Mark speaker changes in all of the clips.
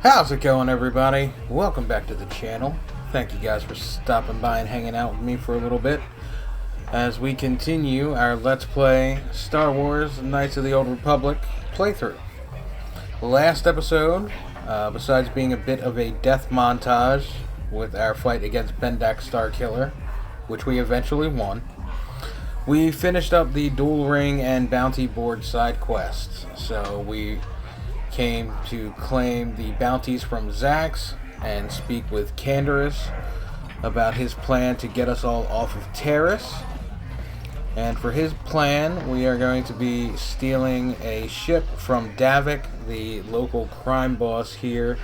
Speaker 1: How's it going, everybody? Welcome back to the channel. Thank you guys for stopping by and hanging out with me for a little bit as we continue our Let's Play Star Wars Knights of the Old Republic playthrough. Last episode, besides being a bit of a death montage with our fight against Bendak Starkiller, which we eventually won, we finished up the Duel Ring and Bounty Board side quests. So we came to claim the bounties from Zax and speak with Canderous about his plan to get us all off of Taris. And for his plan, we are going to be stealing a ship from Davik, the local crime boss here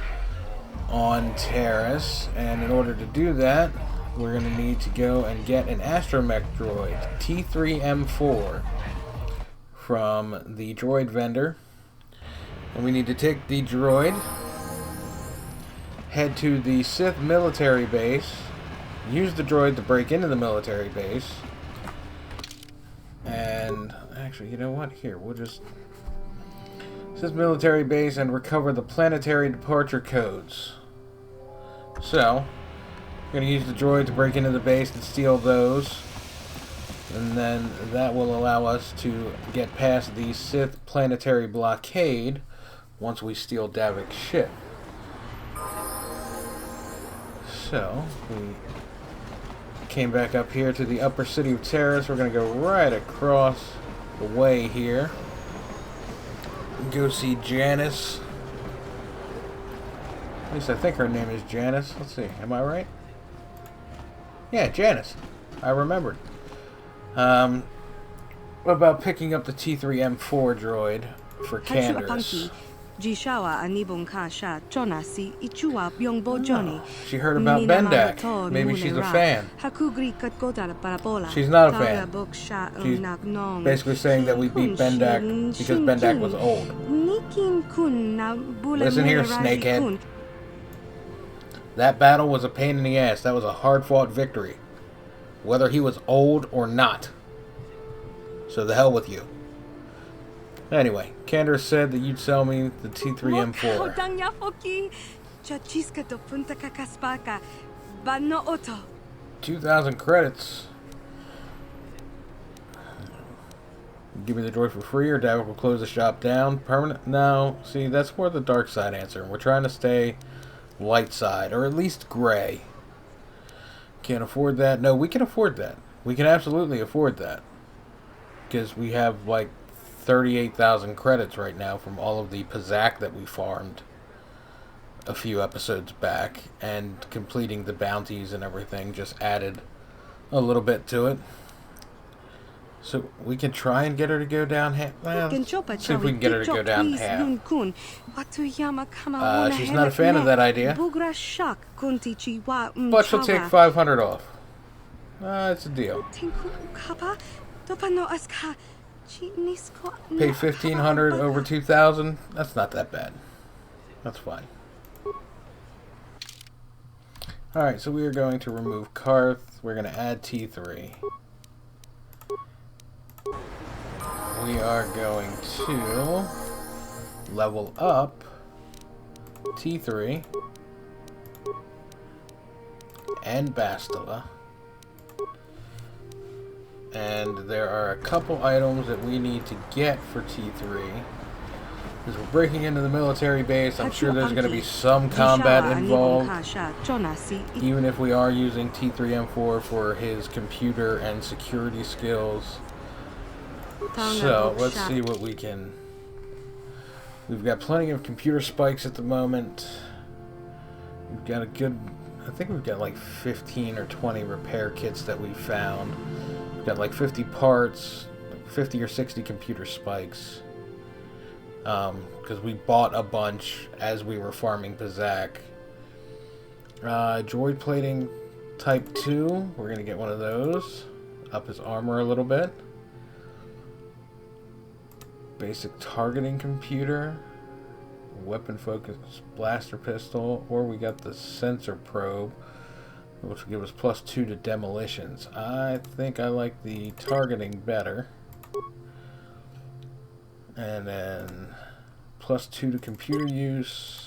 Speaker 1: on Taris. And in order to do that, we're going to need to go and get an astromech droid, T3M4, from the droid vendor. And we need to take the droid, head to the Sith Military Base, use the droid to break into the military base, and actually, you know what? Here, we'll just Sith Military Base and recover the planetary departure codes. So, we're going to use the droid to break into the base and steal those, and then that will allow us to get past the Sith planetary blockade once we steal Davik's ship. So, we came back up here to the upper city of Taris. We're going to go right across the way here. Go see Janice. At least I think her name is Janice. Let's see, am I right? Yeah, Janice. I remembered. What about picking up the T3M4 droid for Canderous? She heard about Bendak. Maybe she's a fan. She's not a fan. She's basically saying that we beat Bendak because Bendak was old. Listen here, snakehead. That battle was a pain in the ass. That was a hard-fought victory, whether he was old or not. So the hell with you. Anyway, Canderous said that you'd sell me the T3M4. 2,000 credits. Give me the droid for free, or Davik will close the shop down. Permanent? No. See, that's more the dark side answer. We're trying to stay light side, or at least gray. Can't afford that. No, we can afford that. We can absolutely afford that. Because we have, like, 38,000 credits right now from all of the Pazaak that we farmed a few episodes back, and completing the bounties and everything just added a little bit to it. So we can try and get her to go down half. Well, see if we can get her to go down half. She's not a fan of that idea, but she'll take 500 off. It's a deal. Pay 1,500 over 2,000. That's not that bad. That's fine. Alright, so we are going to remove Karth. We're going to add T3. We are going to level up T3 and Bastila. And there are a couple items that we need to get for T3. Because we're breaking into the military base, I'm sure there's going to be some combat involved. Even if we are using T3M4 for his computer and security skills. So, let's see what we can... We've got plenty of computer spikes at the moment. We've got a good... I think we've got like 15 or 20 repair kits that we found. Got like 50 parts, 50 or 60 computer spikes, because we bought a bunch as we were farming Pazaak. Droid plating type 2, we're going to get one of those, up his armor a little bit. Basic targeting computer, weapon focus blaster pistol, or we got the sensor probe, which will give us +2 to demolitions. I think I like the targeting better. And then +2 to computer use.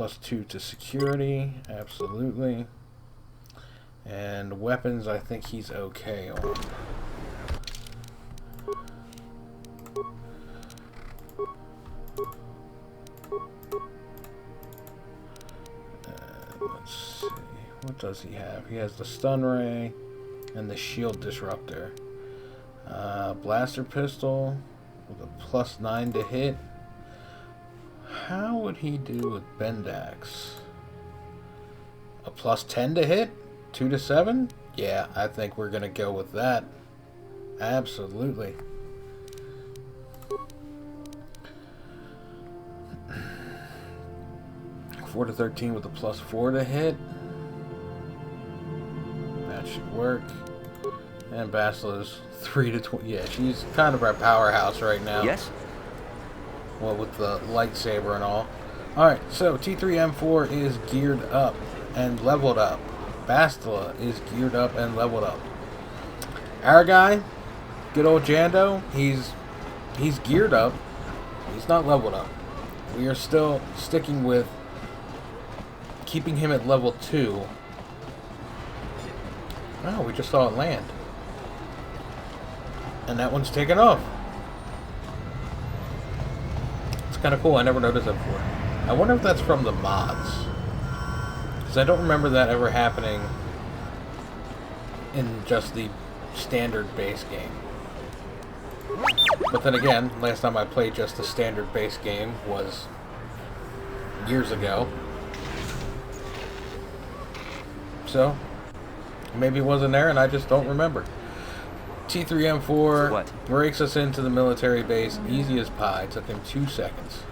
Speaker 1: +2 to security, absolutely. And weapons, I think he's okay on. Let's see, what does he have? He has the stun ray and the shield disruptor. Blaster pistol with a +9 to hit. How would he do with Bendax? A +10 to hit? 2 to 7? Yeah, I think we're gonna go with that. Absolutely. Four to 13 with a +4 to hit. That should work. And Basila's 3 to 20. Yeah, she's kind of our powerhouse right now.
Speaker 2: Yes.
Speaker 1: Well, with the lightsaber and all. Alright, so T3M4 is geared up and leveled up. Bastila is geared up and leveled up. Our guy, good old Jando, he's geared up. He's not leveled up. We are still sticking with keeping him at level 2. Oh, we just saw it land. And that one's taken off. It's kind of cool. I never noticed that before. I wonder if that's from the mods. Because I don't remember that ever happening in just the standard base game. But then again, last time I played just the standard base game was years ago. So, maybe it wasn't there and I just don't remember. T3M4 breaks us into the military base, easy as pie. Took him 2 seconds.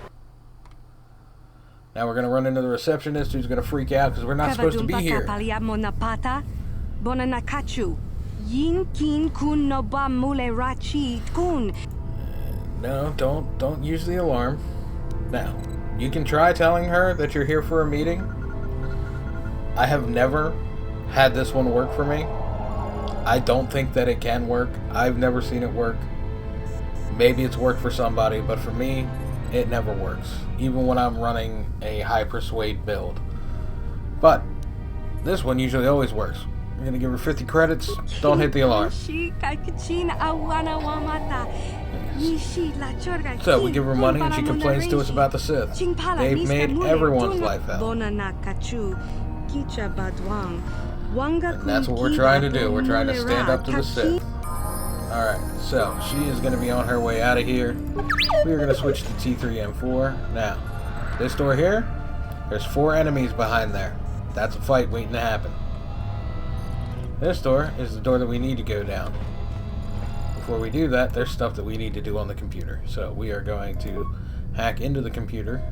Speaker 1: Now we're going to run into the receptionist who's going to freak out because we're not supposed to be here. No, don't use the alarm. Now, you can try telling her that you're here for a meeting. I have never had this one work for me. I don't think that it can work. I've never seen it work. Maybe it's worked for somebody, but for me, it never works. Even when I'm running a high persuade build. But this one usually always works. We're gonna give her 50 credits. Don't hit the alarm. So we give her money and she complains to us about the Sith. They've made everyone's life hell. And that's what we're trying to do. We're trying to stand up to the Sith. Alright, so she is going to be on her way out of here. We are going to switch to T3M4. Now, this door here, there's 4 enemies behind there. That's a fight waiting to happen. This door is the door that we need to go down. Before we do that, there's stuff that we need to do on the computer. So we are going to hack into the computer.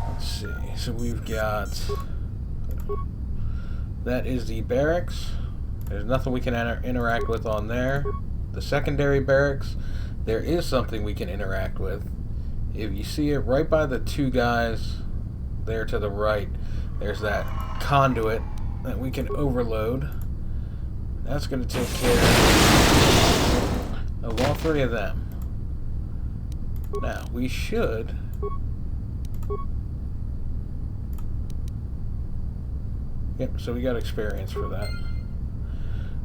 Speaker 1: Let's see. So we've got... That is the barracks. There's nothing we can interact with on there. The secondary barracks, there is something we can interact with. If you see it right by the 2 guys there to the right, there's that conduit that we can overload. That's going to take care of all 3 of them. Now, we should... Yep, so we got experience for that.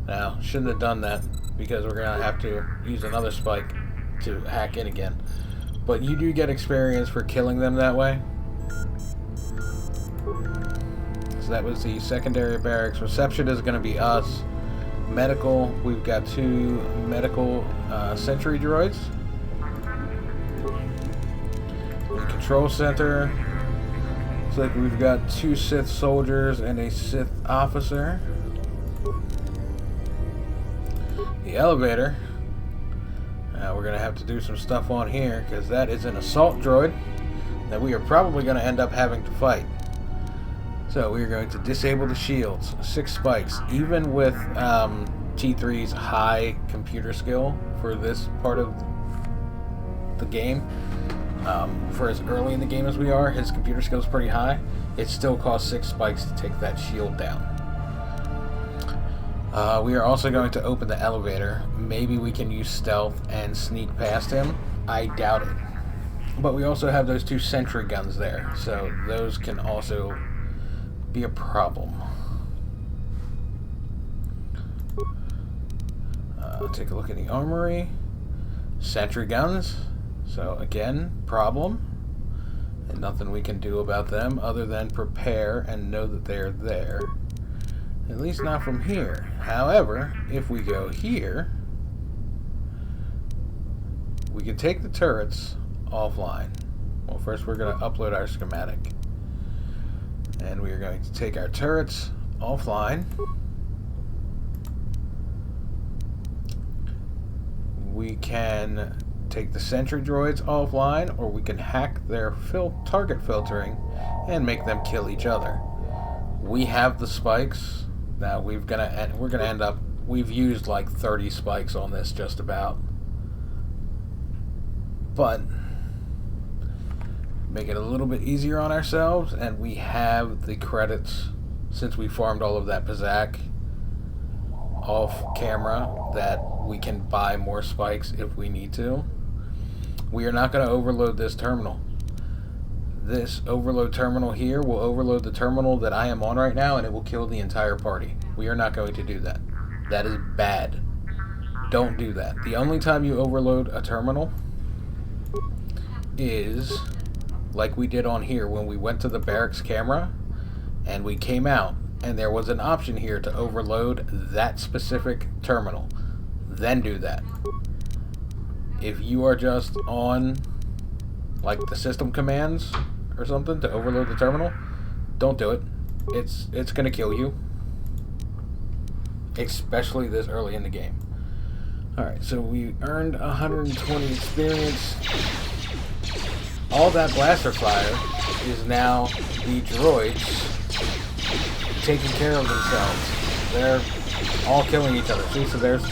Speaker 1: Now, shouldn't have done that because we're going to have to use another spike to hack in again. But you do get experience for killing them that way. So that was the secondary barracks. Reception is going to be us. Medical, we've got 2 medical sentry droids. The control center, looks like we've got 2 Sith soldiers and a Sith officer. The elevator, we're going to have to do some stuff on here because that is an assault droid that we are probably going to end up having to fight. So we are going to disable the shields. 6 spikes. Even with T3's high computer skill for this part of the game, for as early in the game as we are, his computer skill is pretty high. It still costs 6 spikes to take that shield down. We are also going to open the elevator. Maybe we can use stealth and sneak past him. I doubt it. But we also have those 2 sentry guns there, so those can also be a problem. Take a look at the armory. Sentry guns. So again, problem. And nothing we can do about them other than prepare and know that they're there. At least not from here. However, if we go here, we can take the turrets offline. Well, first we're going to upload our schematic. And we are going to take our turrets offline. We can take the sentry droids offline, or we can hack their target filtering and make them kill each other. We have the spikes. Now we're gonna end up. We've used like 30 spikes on this just about, but make it a little bit easier on ourselves, and we have the credits since we farmed all of that Pazaak off camera that we can buy more spikes if we need to. We are not going to overload this terminal. This overload terminal here will overload the terminal that I am on right now, and it will kill the entire party. We are not going to do that. That is bad. Don't do that. The only time you overload a terminal is like we did on here when we went to the barracks camera and we came out and there was an option here to overload that specific terminal. Then do that. If you are just on like the system commands or something to overload the terminal, don't do it. It's gonna kill you, especially this early in the game. Alright, so we earned 120 experience. All that blaster fire is now the droids taking care of themselves. They're all killing each other. See, so there's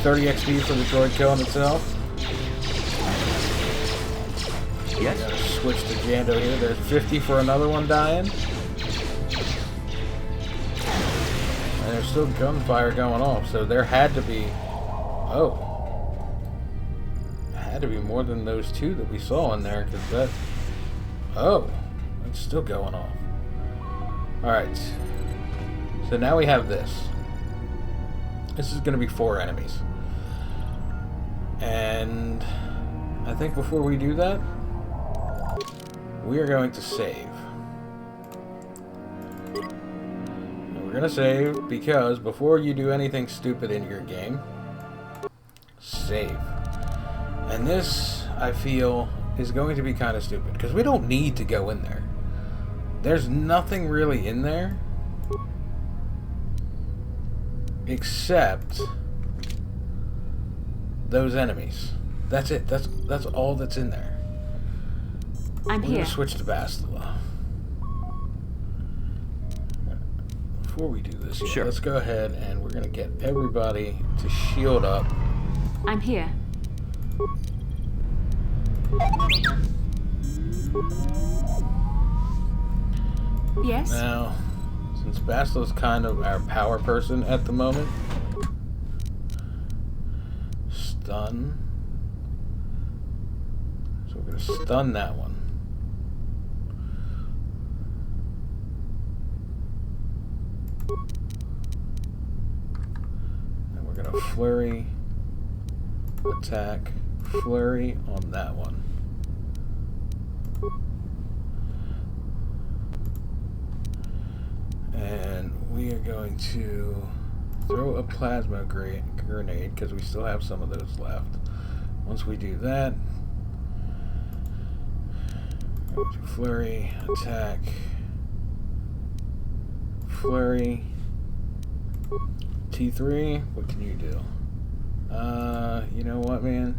Speaker 1: 30 XP for the droid killing itself.
Speaker 2: Yes.
Speaker 1: Gotta switch to Jando here. There's 50 for another one dying. And there's still gunfire going off, so there had to be... Oh. Had to be more than those 2 that we saw in there, because that... Oh. It's still going off. Alright. So now we have this. This is going to be 4 enemies. And I think before we do that, we are going to save. And we're going to save because before you do anything stupid in your game, save. And this, I feel, is going to be kind of stupid because we don't need to go in there. There's nothing really in there except those enemies. That's it. That's all that's in there.
Speaker 3: I'm
Speaker 1: We're
Speaker 3: here.
Speaker 1: gonna switch to Bastila. Before we do this,
Speaker 2: Sure.
Speaker 1: Let's go ahead and we're gonna get everybody to shield up.
Speaker 3: I'm here. Yes?
Speaker 1: Now, since Bastila's kind of our power person at the moment, stun. So we're gonna stun that one. And we're gonna flurry attack, flurry on that one. And we are going to throw a plasma grenade because we still have some of those left. Once we do that, flurry, attack, flurry, T3, what can you do? You know what, man?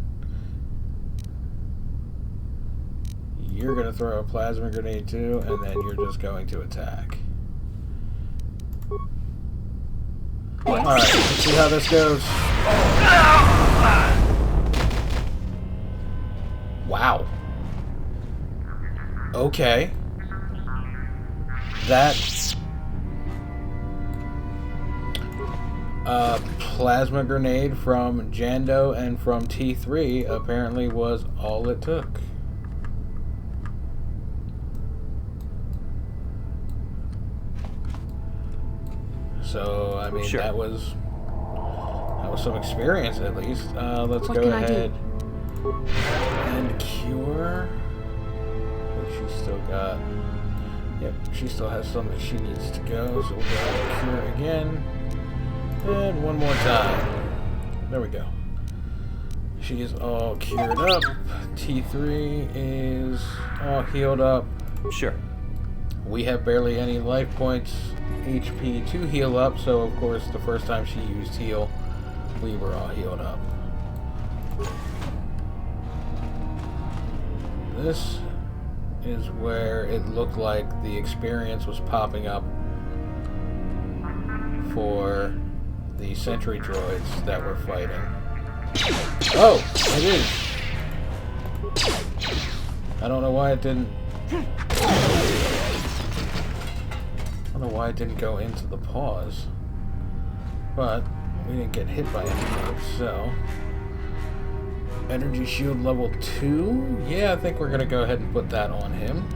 Speaker 1: You're going to throw a plasma grenade too, and then you're just going to attack. Alright, let's see how this goes. Wow. Okay. That... Plasma grenade from Jando and from T3 apparently was all it took. So, I mean,
Speaker 2: Sure.
Speaker 1: that was some experience at least. Let's
Speaker 3: What
Speaker 1: go
Speaker 3: can I do?
Speaker 1: ahead and cure. She's still got. Yep, she still has some that she needs to go, so we'll go ahead and cure again. And one more time. There we go. She is all cured up. T3 is all healed up.
Speaker 2: Sure.
Speaker 1: We have barely any life points, HP to heal up, so of course the first time she used heal, we were all healed up. This is where it looked like the experience was popping up for the sentry droids that we're fighting. Oh, it is. I don't know why it didn't. I don't know why it didn't go into the pause, but we didn't get hit by anything, so. Energy shield level 2? Yeah, I think we're gonna go ahead and put that on him.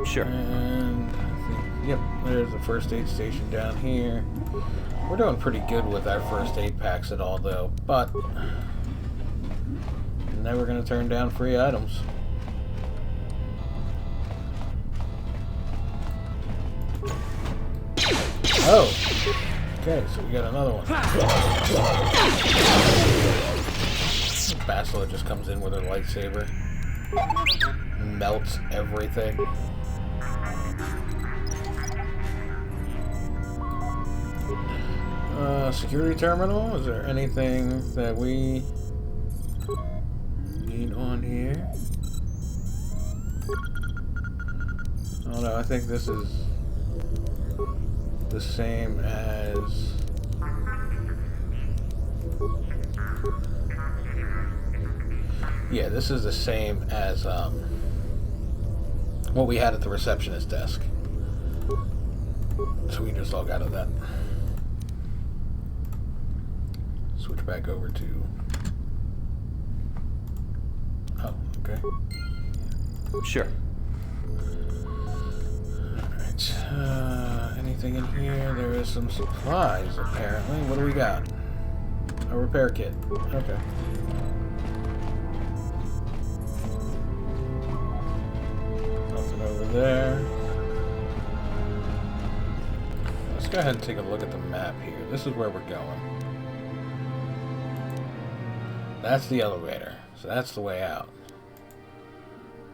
Speaker 2: Sure.
Speaker 1: And I think, yep, there's the first aid station down here. We're doing pretty good with our first aid packs at all, though, but never gonna turn down free items. Oh, okay, so we got another one. Bastila just comes in with her lightsaber, melts everything. Security terminal, is there anything that we need on here? Oh no, I think this is the same as yeah, this is the same as what we had at the receptionist desk. So we just all got of that. Switch back over to. Oh, okay.
Speaker 2: Sure.
Speaker 1: Alright. Anything in here? There is some supplies, apparently. What do we got? A repair kit. Okay. Nothing over there. Let's go ahead and take a look at the map here. This is where we're going. That's the elevator, so that's the way out.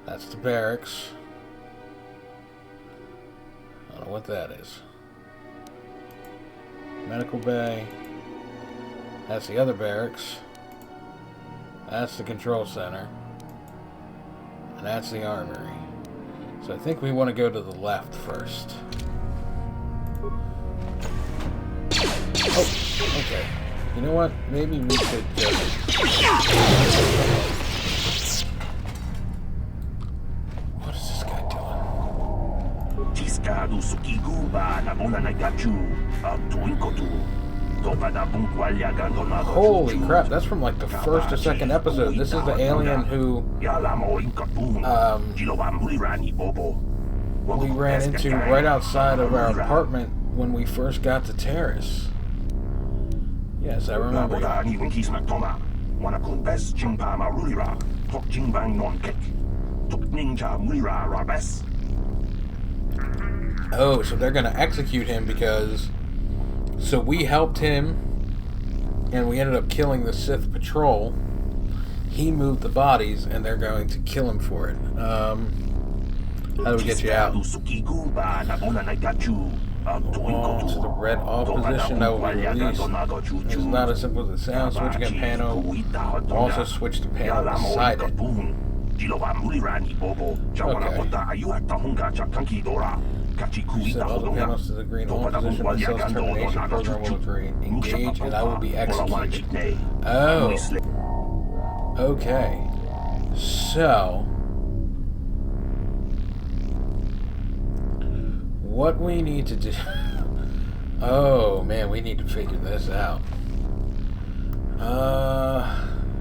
Speaker 1: That's the barracks. I don't know what that is. Medical bay. That's the other barracks. That's the control center. And that's the armory. So I think we want to go to the left first. Oh, okay. You know what? Maybe we should just... What is this guy doing? Holy crap, that's from like the first or second episode. This is the alien who we ran into right outside of our apartment when we first got to Taris. Yes, I remember. Oh, so they're gonna execute him because... So we helped him, and we ended up killing the Sith patrol. He moved the bodies, and they're going to kill him for it. How do we get you out? Oh, to the red off position that will be released. It's not as simple as it sounds. Switching a panel. Also switch the panel beside it. Okay. Set all the panels to the green home position. My cell's termination program will agree. Engage, and I will be executed. Oh. Okay. So, what we need to do... Oh, man, we need to figure this out.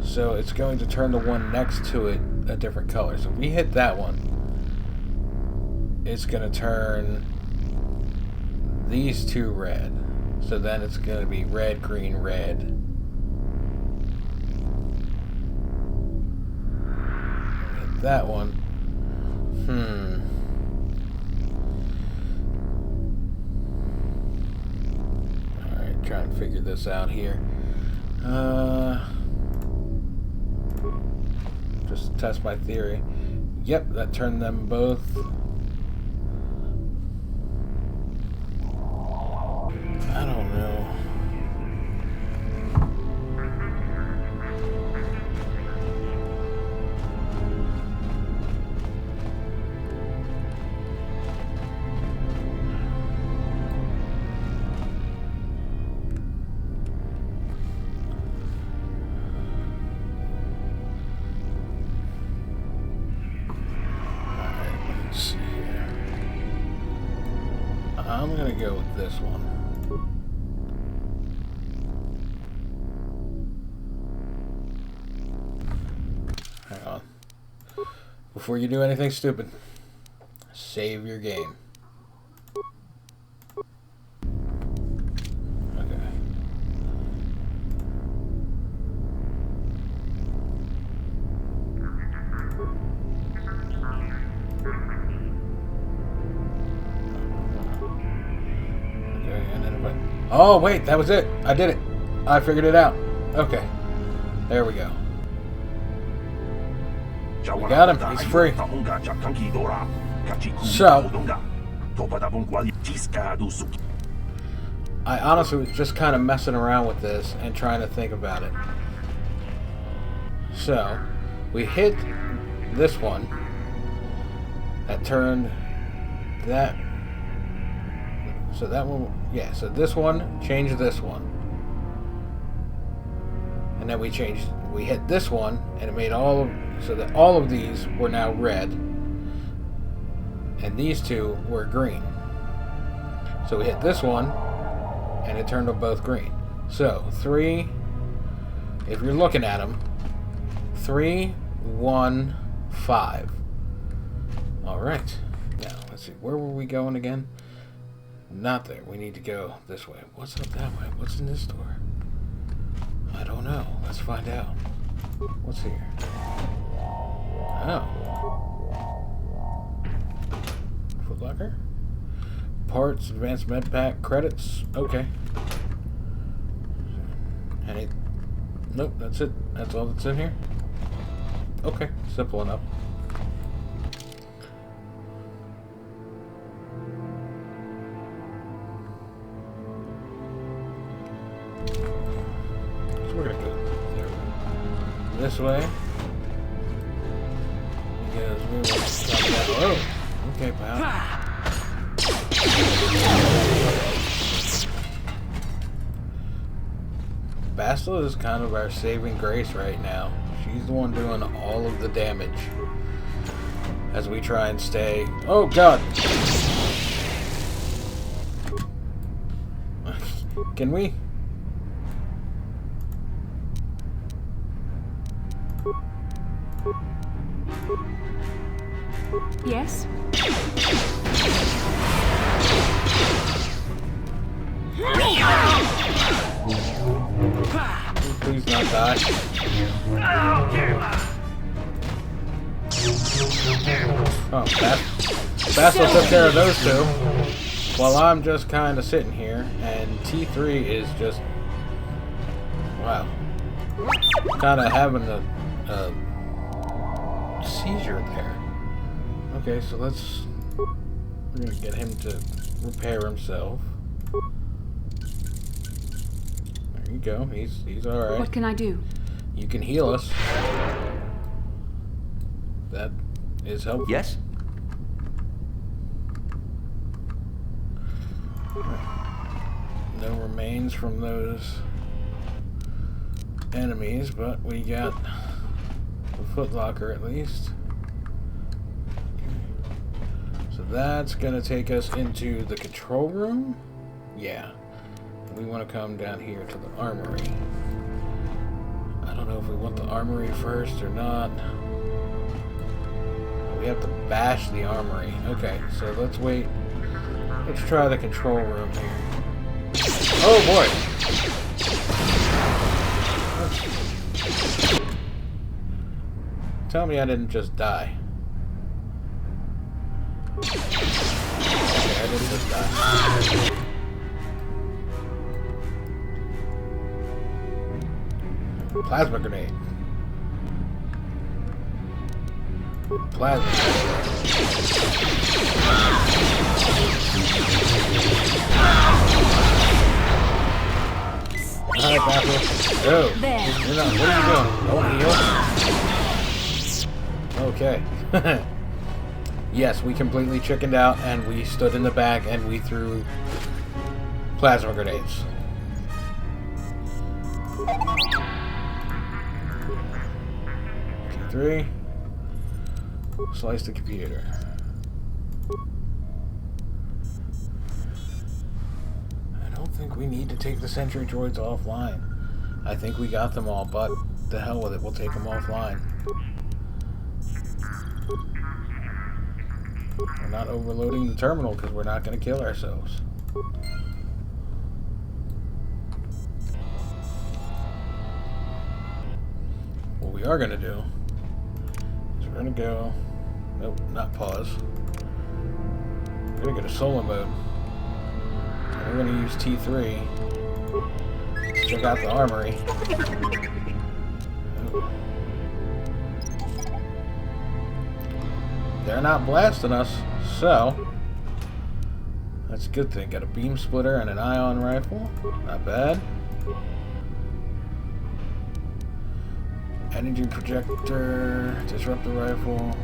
Speaker 1: So it's going to turn the one next to it a different color. So if we hit that one, it's going to turn these two red. So then it's going to be red, green, red. Hit that one. Alright, trying to figure this out here. Just to test my theory. Yep, that turned them both. I don't know. I'm gonna go with this one. Hang on. Before you do anything stupid, save your game. Okay. Oh, wait, that was it. I did it. I figured it out. Okay. There we go. We got him. He's free. So, I honestly was just kind of messing around with this and trying to think about it. So, we hit this one. That turned that. So that one, yeah, so this one changed this one. And then we hit this one, and it made so that all of these were now red. And these two were green. So we hit this one, and it turned them both green. So, 3, if you're looking at them, 3, 1, 5. Alright, now let's see, where were we going again? Not there. We need to go this way. What's up that way? What's in this door? I don't know. Let's find out. What's here? Oh. Foot locker? Parts, advanced med pack, credits. Okay. Any... Nope, that's it. That's all that's in here? Okay, simple enough. We're gonna go this way because we want to stop that. Oh, okay, pal. Bastila is kind of our saving grace right now. She's the one doing all of the damage as we try and stay. Oh God! Can we?
Speaker 3: Yes?
Speaker 1: Please not die. Oh, Bastila took care of those two. While I'm just kind of sitting here, and T3 is just... Wow. Kind of having a seizure there. Okay, so we're gonna get him to repair himself. There you go. He's all right.
Speaker 3: What can I do?
Speaker 1: You can heal us. That is helpful.
Speaker 2: Yes?
Speaker 1: No remains from those enemies, but we got the footlocker at least. So that's gonna take us into the control room. Yeah. We want to come down here to the armory. I don't know if we want the armory first or not. We have to bash the armory. Okay, so let's wait. Let's try the control room here. Oh boy! Tell me I didn't just die. Okay, I didn't just die. Plasma grenade. Plasma grenade. Alright, Baffle. Go.
Speaker 3: There.
Speaker 1: You're not. What are you doing? Don't heal. Okay. Yes, we completely chickened out and we stood in the back and we threw plasma grenades. T3. Slice the computer. I don't think we need to take the sentry droids offline. I think we got them all, but the hell with it, we'll take them offline. We're not overloading the terminal because we're not going to kill ourselves. What we are going to do is we're going to go... Nope, not pause. We're going to go to solo mode. And we're going to use T3 to check out the armory. They're not blasting us, so that's a good thing. Got a beam splitter and an ion rifle. Not bad. Energy projector, disruptor rifle.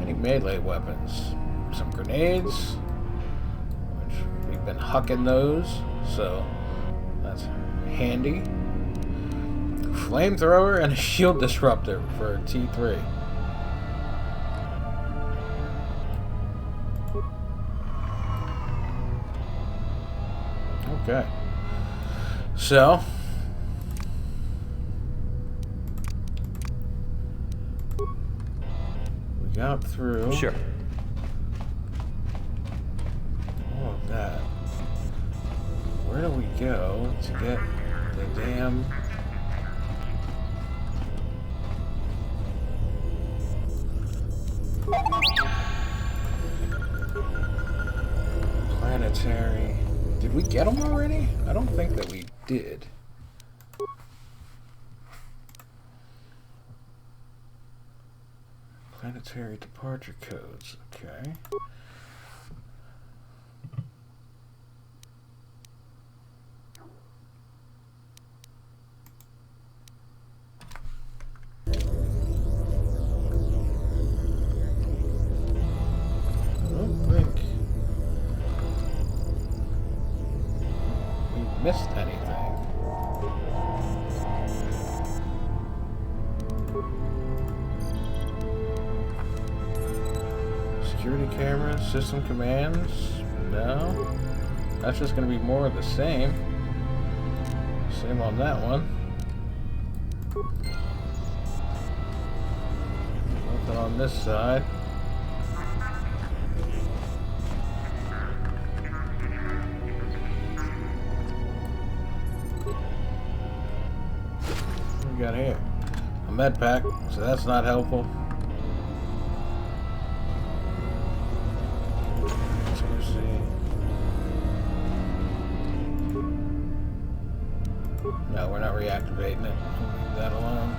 Speaker 1: Any melee weapons? Some grenades, which we've been hucking those, so that's handy. Flamethrower and a shield disruptor for T3. Okay. So we got through
Speaker 2: Sure.
Speaker 1: all of that. Where do we go to get the damn planetary? Did we get them already? I don't think that we did. Planetary departure codes. Okay. Missed anything. Security cameras, system commands, no. That's just going to be more of the same. Same on that one. Nothing on this side. We got here a med pack, so that's not helpful. Let's go see. No, we're not reactivating it. We'll leave that alone.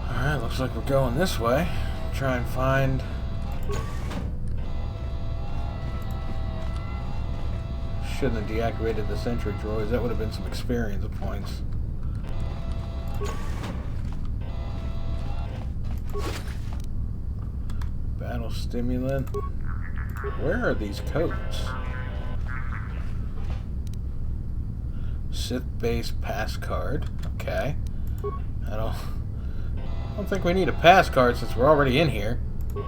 Speaker 1: Alright, looks like we're going this way. Try and find shouldn't have deactivated the sentry droids. That would have been some experience points. Battle stimulant. Where are these codes? Sith Base pass card. Okay. I don't think we need a pass card since we're already in here. Oh,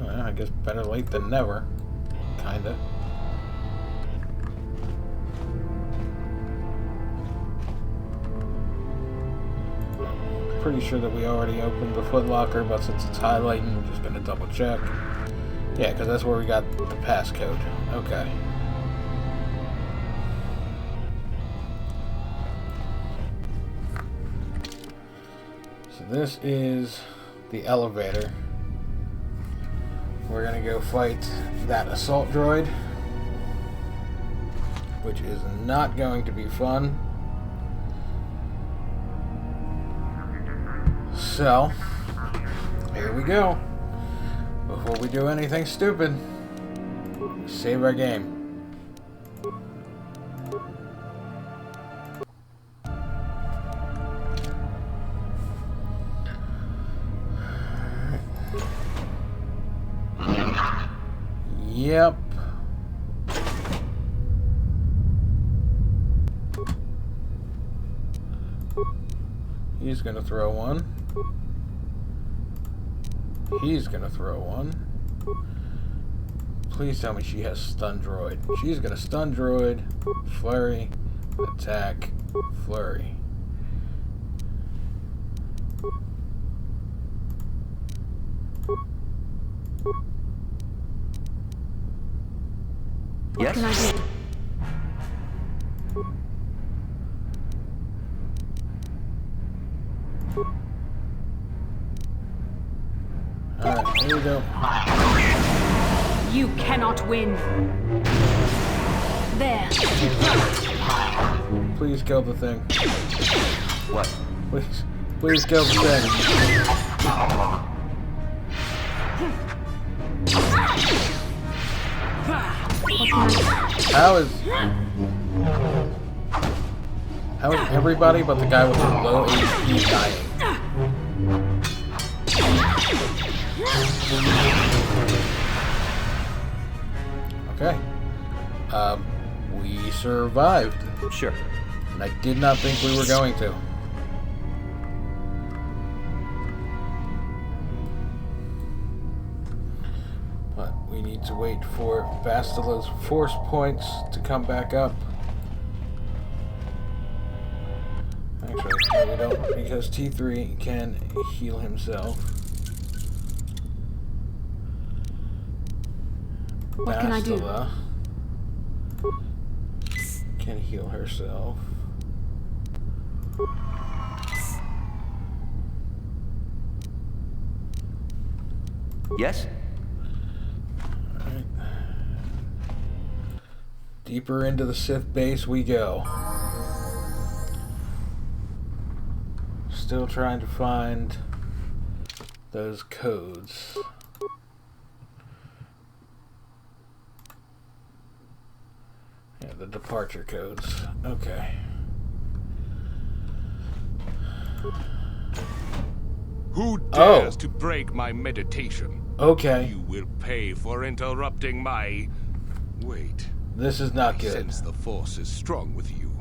Speaker 1: I guess better late than never. Kinda. Pretty sure that we already opened the footlocker, but since it's highlighting, we're just gonna double check. Yeah, because that's where we got the passcode. Okay. So this is the elevator. We're gonna go fight that assault droid, which is not going to be fun. So, here we go. Before we do anything stupid, save our game. Yep. He's gonna throw one. He's gonna throw one. Please tell me she has stun droid. She's gonna stun droid, flurry, attack, flurry.
Speaker 3: What can I do?
Speaker 1: Alright, here we go.
Speaker 3: You cannot win. There.
Speaker 1: Please kill the thing.
Speaker 2: What?
Speaker 1: Please kill the thing. How is everybody but the guy with the low HP dying? Okay. We survived.
Speaker 2: Sure.
Speaker 1: And I did not think we were going to. But we need to wait for Vastila's force points to come back up. Actually, no, we don't, because T3 can heal himself.
Speaker 3: What can I do?
Speaker 1: Bastila can heal herself.
Speaker 2: Yes?
Speaker 1: Alright. Deeper into the Sith base we go. Still trying to find those codes. Yeah, the departure codes. Okay.
Speaker 4: Who dares to break my meditation?
Speaker 1: Okay.
Speaker 4: You will pay for interrupting my... Wait.
Speaker 1: This is not
Speaker 4: I
Speaker 1: good.
Speaker 4: sense the Force is strong with you.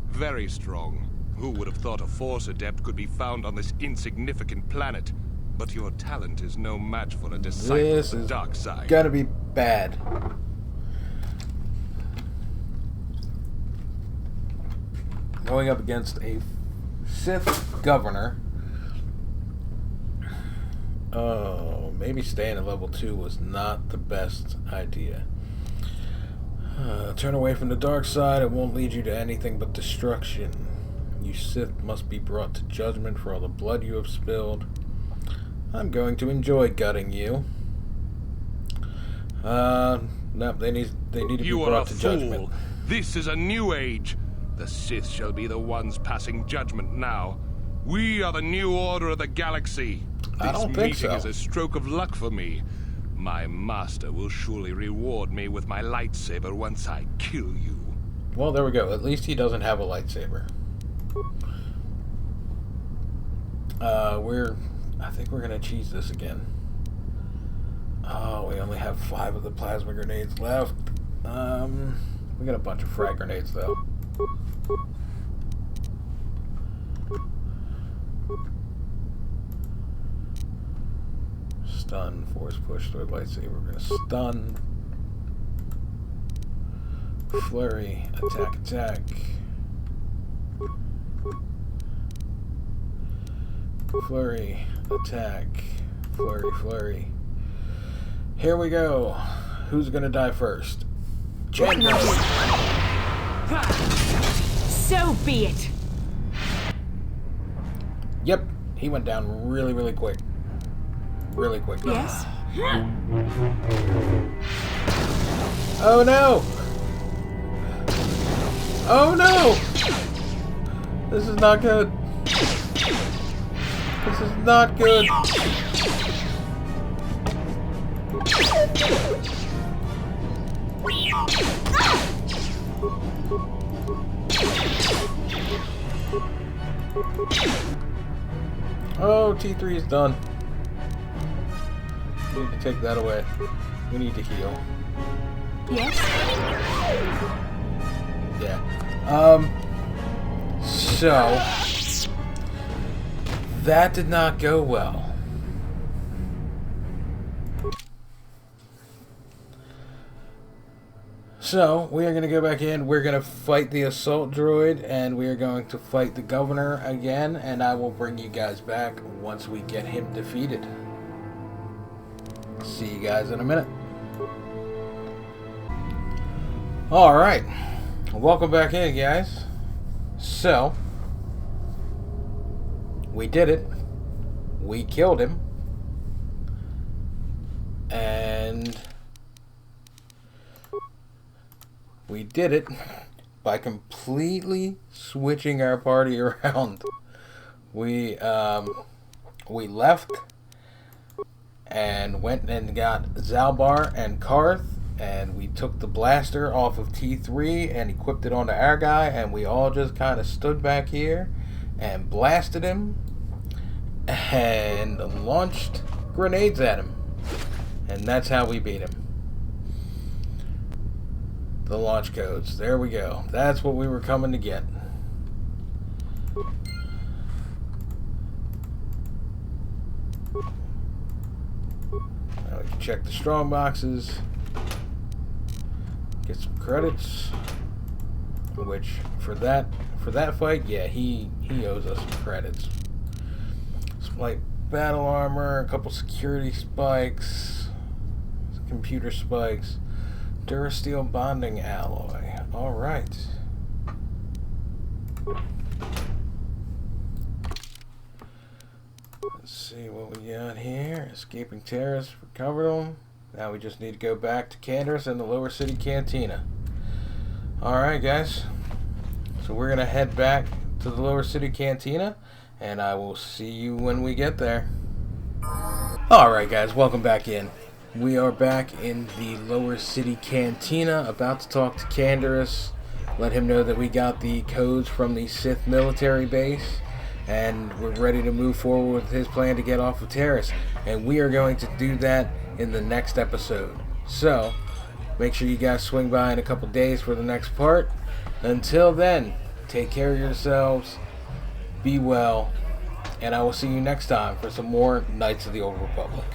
Speaker 4: Very strong. Who would have thought a Force adept could be found on this insignificant planet? But your talent is no match for a disciple
Speaker 1: This
Speaker 4: of the
Speaker 1: is
Speaker 4: dark side.
Speaker 1: gonna be bad. Going up against a Sith governor. Oh, maybe staying at level 2 was not the best idea. Turn away from the dark side. It won't lead you to anything but destruction. You Sith must be brought to judgment for all the blood you have spilled. I'm going to enjoy gutting you. No, they need to be
Speaker 4: You are a
Speaker 1: brought to
Speaker 4: fool.
Speaker 1: judgment.
Speaker 4: This is a new age. The Sith shall be the ones passing judgment now. We are the new order of the galaxy.
Speaker 1: I don't
Speaker 4: This
Speaker 1: think
Speaker 4: meeting
Speaker 1: so.
Speaker 4: is a stroke of luck for me. My master will surely reward me with my lightsaber once I kill you.
Speaker 1: Well, there we go. At least he doesn't have a lightsaber. I think we're gonna cheese this again. Oh, we only have 5 of the plasma grenades left. We got a bunch of frag grenades though. Stun, force push, third lightsaber. We're gonna stun. Flurry, attack, attack. Flurry, attack, flurry, flurry. Here we go. Who's gonna die first? Canderous.
Speaker 3: So be it.
Speaker 1: Yep, he went down really, really quick. Really quick.
Speaker 3: Yes?
Speaker 1: Oh no! Oh no! This is not good. This is not good. Oh, T3 is done. We need to take that away. We need to heal.
Speaker 3: Yes?
Speaker 1: Yeah. So that did not go well. So we are going to go back in. We're going to fight the assault droid, and we are going to fight the governor again, and I will bring you guys back once we get him defeated. See you guys in a minute. Alright. Welcome back in, guys. So, we did it. We killed him. And we did it by completely switching our party around. We left and went and got Zalbar and Karth, and we took the blaster off of T3 and equipped it onto our guy, and we all just kind of stood back here and blasted him and launched grenades at him, and that's how we beat him. The launch codes, there we go. That's what we were coming to get. Now we can check the strong boxes, get some credits, which for that fight, yeah, he owes us some credits. Some light battle armor, a couple security spikes, some computer spikes, Durasteel bonding alloy. All right. Let's see what we got here. Escaping Taris, recovered them. Now we just need to go back to Canderous and the Lower City Cantina. Alright, guys. So we're going to head back to the Lower City Cantina, and I will see you when we get there. Alright, guys. Welcome back in. We are back in the Lower City Cantina, about to talk to Canderous. Let him know that we got the codes from the Sith Military Base, and we're ready to move forward with his plan to get off of Taris. And we are going to do that in the next episode. So, make sure you guys swing by in a couple days for the next part. Until then, take care of yourselves, be well, and I will see you next time for some more Knights of the Old Republic.